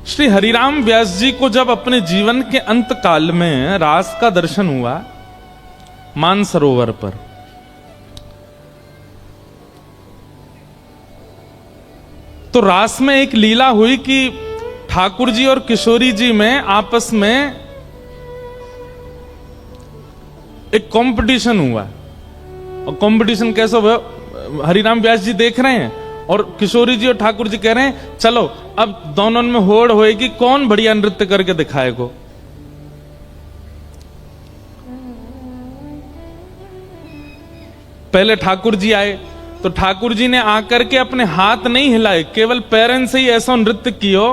श्री हरिराम व्यास जी को जब अपने जीवन के अंत काल में रास का दर्शन हुआ मानसरोवर पर, तो रास में एक लीला हुई कि ठाकुर जी और किशोरी जी में आपस में एक कंपटीशन हुआ। और कंपटीशन कैसे हुआ? हरिराम व्यास जी देख रहे हैं और किशोरी जी और ठाकुर जी कह रहे हैं चलो अब दोनों में होड़ होएगी, कौन बढ़िया नृत्य करके दिखाएगा। पहले ठाकुर जी आए तो ठाकुर जी ने आकर के अपने हाथ नहीं हिलाए, केवल पैरन से ही ऐसा नृत्य किया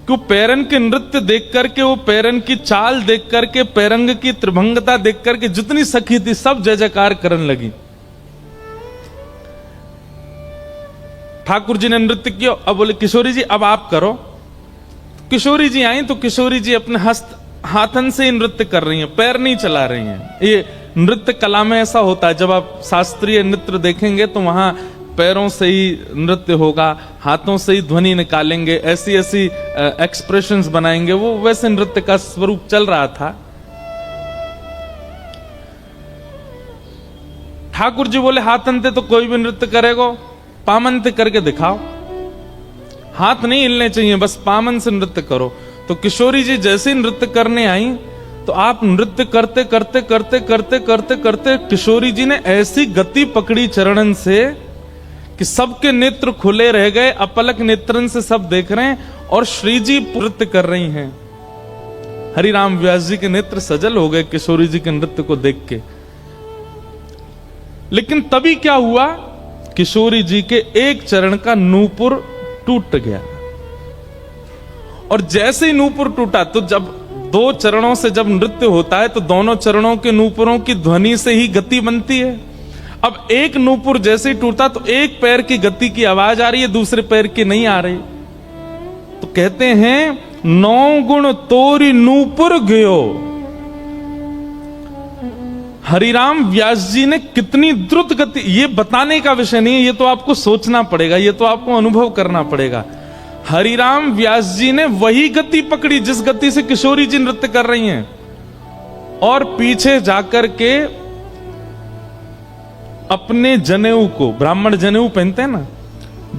कि पैरन के नृत्य देख करके, वो पैरन की चाल देख करके, पैरंग की त्रिभंगता देख करके जितनी सखी थी सब जय जयकार करने लगी। ठाकुर जी ने नृत्य किया, अब बोले किशोरी जी अब आप करो। किशोरी जी आई तो किशोरी जी अपने हाथन से ही नृत्य कर रही हैं, पैर नहीं चला रही हैं। ये नृत्य कला में ऐसा होता है, जब आप शास्त्रीय नृत्य देखेंगे तो वहां पैरों से ही नृत्य होगा, हाथों से ही ध्वनि निकालेंगे, ऐसी ऐसी एक्सप्रेशंस बनाएंगे, वो वैसे नृत्य का स्वरूप चल रहा था। ठाकुर जी बोले हाथन से तो कोई भी नृत्य करेगा, पामन से करके दिखाओ, हाथ नहीं हिलने चाहिए, बस पामन से नृत्य करो। तो किशोरी जी जैसे नृत्य करने आई तो आप नृत्य करते करते करते करते करते करते किशोरी जी ने ऐसी गति पकड़ी चरणन से कि सबके नेत्र खुले रह गए, अपलक नेत्रन से सब देख रहे हैं और श्री जी नृत्य कर रही हैं। हरिराम व्यास जी के नेत्र सजल हो गए किशोरी जी के नृत्य को देख के। लेकिन तभी क्या हुआ, किशोरी जी के एक चरण का नूपुर टूट गया। और जैसे ही नूपुर टूटा तो जब दो चरणों से जब नृत्य होता है तो दोनों चरणों के नूपुरों की ध्वनि से ही गति बनती है। अब एक नूपुर जैसे ही टूटा तो एक पैर की गति की आवाज आ रही है, दूसरे पैर की नहीं आ रही। तो कहते हैं 9 गुण तोरी नूपुर गयो। हरिराम व्यास जी ने कितनी द्रुत गति, ये बताने का विषय नहीं है, ये तो आपको सोचना पड़ेगा, ये तो आपको अनुभव करना पड़ेगा। हरिराम व्यास जी ने वही गति पकड़ी जिस गति से किशोरी जी नृत्य कर रही हैं, और पीछे जाकर के अपने जनेऊ को, ब्राह्मण जनेऊ पहनते हैं ना,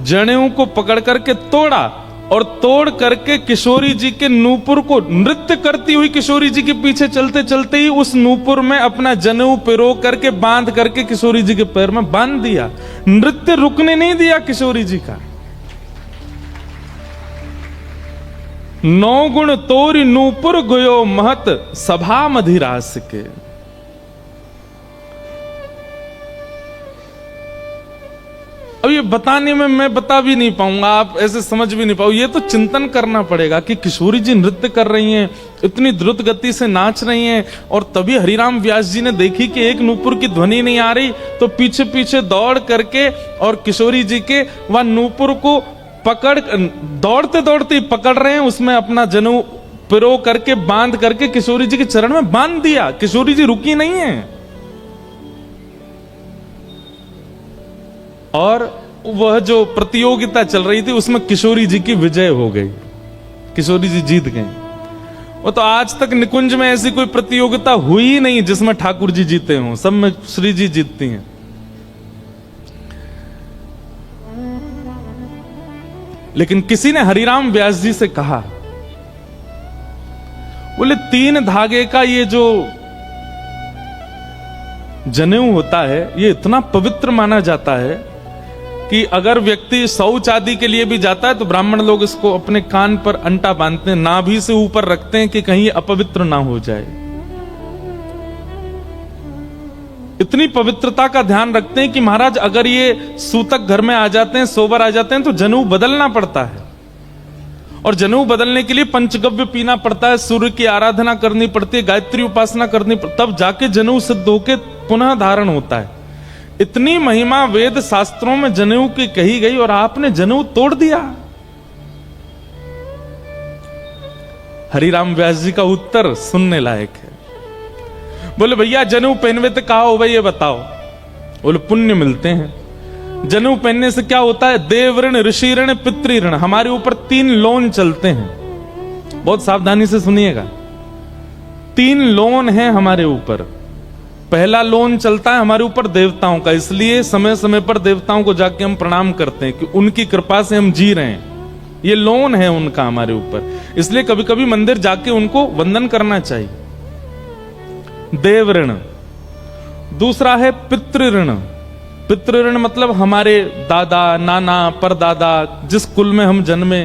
जनेऊ को पकड़ करके तोड़ा और तोड़ करके किशोरी जी के नूपुर को, नृत्य करती हुई किशोरी जी के पीछे चलते चलते ही उस नूपुर में अपना जनेऊ पिरो करके बांध करके किशोरी जी के पैर में बांध दिया। नृत्य रुकने नहीं दिया किशोरी जी का। 9 गुण तोरी नूपुर गयो महत सभा मधिरास के। अब ये बताने में मैं बता भी नहीं पाऊंगा, आप ऐसे समझ भी नहीं पाओ। ये तो चिंतन करना पड़ेगा कि किशोरी जी नृत्य कर रही हैं, इतनी द्रुत गति से नाच रही हैं, और तभी हरिराम व्यास जी ने देखी कि एक नूपुर की ध्वनि नहीं आ रही, तो पीछे पीछे दौड़ करके और किशोरी जी के वह नूपुर को पकड़, दौड़ते दौड़ते पकड़ रहे हैं, उसमें अपना जनेऊ पिरो करके बांध करके किशोरी जी के चरण में बांध दिया। किशोरी जी रुकी नहीं है और वह जो प्रतियोगिता चल रही थी उसमें किशोरी जी की विजय हो गई, किशोरी जी जीत गई। वो तो आज तक निकुंज में ऐसी कोई प्रतियोगिता हुई ही नहीं जिसमें ठाकुर जी जीते हों, सब में श्री जी जीतती हैं। लेकिन किसी ने हरिराम व्यास जी से कहा, बोले 3 धागे का ये जो जनेऊ होता है ये इतना पवित्र माना जाता है कि अगर व्यक्ति शौच आदि के लिए भी जाता है तो ब्राह्मण लोग इसको अपने कान पर अंटा बांधते हैं, नाभि से ऊपर रखते हैं कि कहीं अपवित्र ना हो जाए। इतनी पवित्रता का ध्यान रखते हैं कि महाराज अगर ये सूतक घर में आ जाते हैं, सोबर आ जाते हैं तो जनेऊ बदलना पड़ता है, और जनेऊ बदलने के लिए पंचगव्य पीना पड़ता है, सूर्य की आराधना करनी पड़ती है, गायत्री उपासना करनी पड़ती, तब जाके जनेऊ सिद्ध होके पुनः धारण होता है। इतनी महिमा वेद शास्त्रों में जनेऊ की कही गई और आपने जनेऊ तोड़ दिया। हरिराम व्यास जी का उत्तर सुनने लायक है। बोले भैया जनेऊ पहनवे तो कहा हो भाई, ये बताओ। बोले पुण्य मिलते हैं। जनेऊ पहनने से क्या होता है? देव ऋण, ऋषि ऋण, पितृ ऋण। हमारे ऊपर 3 लोन चलते हैं, बहुत सावधानी से सुनिएगा। 3 लोन हैं हमारे ऊपर। पहला लोन चलता है हमारे ऊपर देवताओं का, इसलिए समय समय पर देवताओं को जाके हम प्रणाम करते हैं कि उनकी कृपा से हम जी रहे हैं। ये लोन है उनका हमारे ऊपर, इसलिए कभी कभी मंदिर जाके उनको वंदन करना चाहिए। देव ऋण। दूसरा है पितृ ऋण। पितृ ऋण मतलब हमारे दादा, नाना, परदादा, जिस कुल में हम जन्मे,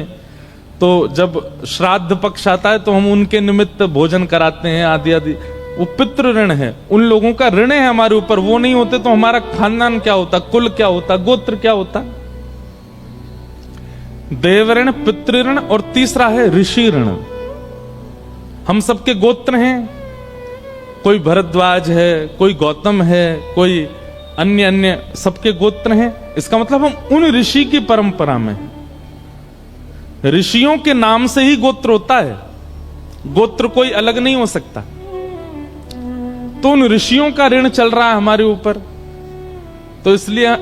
तो जब श्राद्ध पक्ष आता है तो हम उनके निमित्त भोजन कराते हैं आदि आदि। वो पितृ ऋण है, उन लोगों का ऋण है हमारे ऊपर। वो नहीं होते तो हमारा खानदान क्या होता, कुल क्या होता, गोत्र क्या होता। देव ऋण, पितृ ऋण, और तीसरा है ऋषि ऋण। हम सबके गोत्र हैं, कोई भरद्वाज है, कोई गौतम है, कोई अन्य अन्य, सबके गोत्र हैं। इसका मतलब हम उन ऋषि की परंपरा में हैं। ऋषियों के नाम से ही गोत्र होता है, गोत्र कोई अलग नहीं हो सकता। तो उन ऋषियों का ऋण चल रहा है हमारे ऊपर, तो इसलिए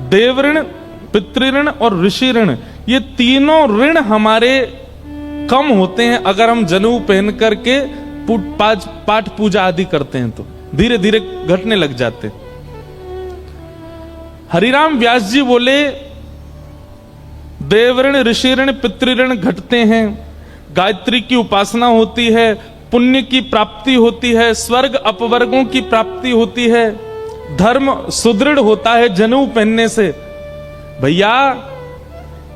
देव ऋण, पितृ ऋण और ऋषि ऋण, ये तीनों ऋण हमारे कम होते हैं अगर हम जनेऊ पहन करके पाठ पूजा आदि करते हैं, तो धीरे धीरे घटने लग जाते हैं। हरिराम व्यास जी बोले देव ऋण, ऋषि ऋण, पितृ ऋण घटते हैं, गायत्री की उपासना होती है, पुण्य की प्राप्ति होती है, स्वर्ग अपवर्गों की प्राप्ति होती है, धर्म सुदृढ़ होता है जनेऊ पहनने से। भैया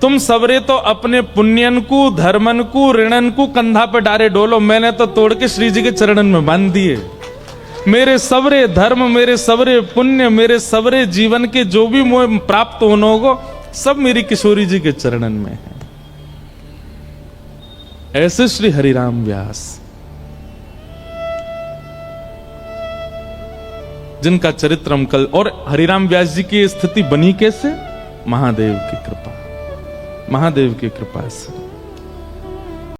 तुम सबरे तो अपने पुण्यन को, धर्मन को, ऋणन को कंधा पे डारे डोलो, मैंने तो तोड़ के श्री जी के चरणन में बांध दिए। मेरे सबरे धर्म, मेरे सबरे पुण्य, मेरे सबरे जीवन के जो भी मोह प्राप्त होना होगा, सब मेरी किशोरी जी के चरणन में है। ऐसे श्री हरिराम व्यास, जिनका चरित्र हम कल, और हरिराम व्यास जी की स्थिति बनी कैसे? महादेव की कृपा, महादेव की कृपा से।